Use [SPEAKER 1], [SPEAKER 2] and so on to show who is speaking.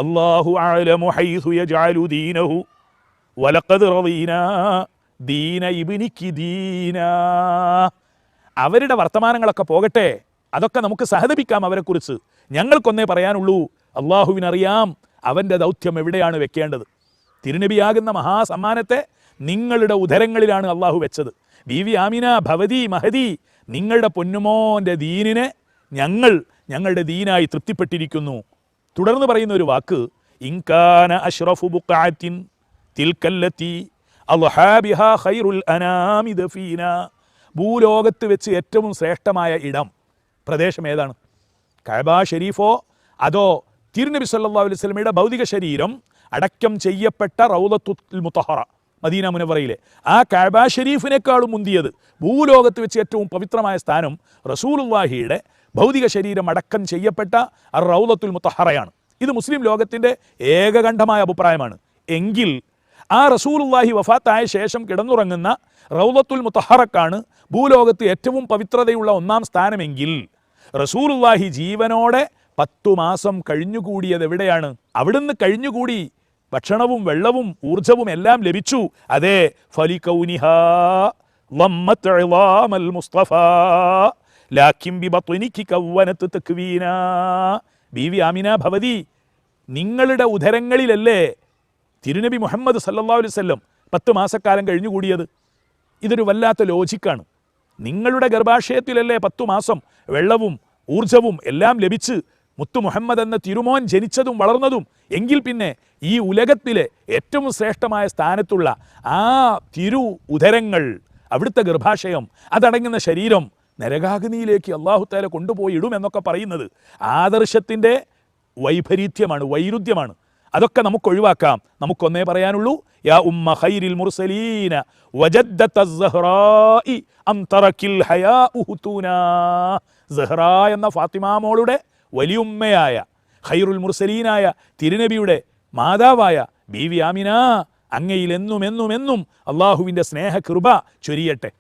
[SPEAKER 1] അല്ലാഹു അഅലമു ഹൈസു യജ്അലു ദീനഹു വലഖദ് റളീനാ ദീന ഇബ്നികി ദീനാ. അവരുടെ വർത്തമാനങ്ങളൊക്കെ പോകട്ടെ, അതൊക്കെ നമുക്ക് സഹതപിക്കാം അവരെക്കുറിച്ച്. ഞങ്ങൾക്കൊന്നേ പറയാനുള്ളൂ, അള്ളാഹുവിനറിയാം അവൻ്റെ ദൗത്യം എവിടെയാണ് വെക്കേണ്ടത്. തിരുനബിയാകുന്ന മഹാസമ്മാനത്തെ നിങ്ങളുടെ ഉദരങ്ങളിലാണ് അള്ളാഹു വെച്ചത്. ബീവി ആമിന, ഭവതി, മഹദി, നിങ്ങളുടെ പൊന്നുമോൻ്റെ ദീനിനെ ഞങ്ങളുടെ ദീനായി തൃപ്തിപ്പെട്ടിരിക്കുന്നു. തുടർന്ന് പറയുന്ന ഒരു വാക്ക്, ഇൻകാന അഷ്റഫു ബുഖഅത്തിൻ തിൽക്കല്ലത്തി അൽഹാ ബിഹാ ഖൈറുൽ അനാമി ദഫീന. ഭൂലോകത്ത് വെച്ച് ഏറ്റവും ശ്രേഷ്ഠമായ ഇടം, പ്രദേശം ഏതാണ്? കഅബ ഷരീഫോ അതോ തിരുനബി സല്ലല്ലാഹു അലൈഹി വസല്ലമയുടെ ഭൗതിക ശരീരം അടക്കം ചെയ്യപ്പെട്ട റൗളത്തുൽ മുത്തഹറ മദീന മുനവ്വറയിലെ ആ കഅബ ഷരീഫിനേക്കാളും മുന്തിയത്, ഭൂലോകത്ത് വെച്ച് ഏറ്റവും പവിത്രമായ സ്ഥാനം റസൂലുള്ളാഹിയുടെ ഭൗതിക ശരീരം അടക്കം ചെയ്യപ്പെട്ട റൗളത്തുൽ മുത്തഹറയാണ്. ഇത് മുസ്ലിം ലോകത്തിൻ്റെ ഏകകണ്ഠമായ അഭിപ്രായമാണ്. എങ്കിൽ ആ റസൂലുള്ളാഹി വഫാത്തായ ശേഷം കിടന്നുറങ്ങുന്ന റൗളത്തുൽ മുത്തഹറക്കാണ് ഭൂലോകത്ത് ഏറ്റവും പവിത്രതയുള്ള ഒന്നാം സ്ഥാനമെങ്കിൽ, റസൂലുള്ളാഹി ജീവനോടെ 10 മാസം കഴിഞ്ഞുകൂടിയത് എവിടെയാണ്? അവിടുന്ന് കഴിഞ്ഞുകൂടി ഭക്ഷണവും വെള്ളവും ഊർജവും എല്ലാം ലഭിച്ചു. അതേ, ഫലികൗനിഹാ ലമ്മത് ഇളാമൽ മുസ്തഫ ലാകിൻ ബിബത്നികി കവ്വനത് തക്വീന. ബീവി ആമിന, ഭവതി, നിങ്ങളുടെ ഉദരങ്ങളിലല്ലേ തിരുനബി മുഹമ്മദ് സല്ലല്ലാഹു അലൈഹി വസല്ലം 10 മാസക്കാലം കഴിഞ്ഞുകൂടിയത്? ഇതൊരു വല്ലാത്ത ലോജിക്കാണ്. നിങ്ങളുടെ ഗർഭാശയത്തിലല്ലേ 10 മാസം വെള്ളവും ഊർജവും എല്ലാം ലഭിച്ച് മുത്തു മുഹമ്മദ് എന്ന തിരുമോൻ ജനിച്ചതും വളർന്നതും. എങ്കിൽ പിന്നെ ഈ ഉലകത്തിലെ ഏറ്റവും ശ്രേഷ്ഠമായ സ്ഥാനത്തുള്ള ആ തിരു ഉദരങ്ങൾ, അവിടുത്തെ ഗർഭാശയം, അതടങ്ങുന്ന ശരീരം നരകാഗ്നിയിലേക്ക് അല്ലാഹു തആല കൊണ്ടുപോയി ഇടുമെന്നൊക്കെ പറയുന്നത് ആദർശത്തിൻ്റെ വൈപരീത്യമാണ്, വൈരുദ്ധ്യമാണ്. അതൊക്കെ നമുക്ക് ഒഴിവാക്കാം. നമുക്കൊന്നേ പറയാനുള്ളൂ, യാ ഉമ്മ ഖൈരിൽ മുർസലീന വജദ്ദത അസ്സഹ്റാഇ അംതറകിൽ ഹയാഉ ഹുതൂനാ. സഹ്റ എന്ന ഫാത്തിമ മോളുടെ വലിയുമ്മയായ ഖൈറുൽ മുർസലീനായ തിരുനബിയുടെ മാതാവായ ബീവി ആമിന, അങ്ങയിൽ എന്നും എന്നും എന്നും അള്ളാഹുവിൻ്റെ സ്നേഹകൃപ ചൊരിയട്ടെ.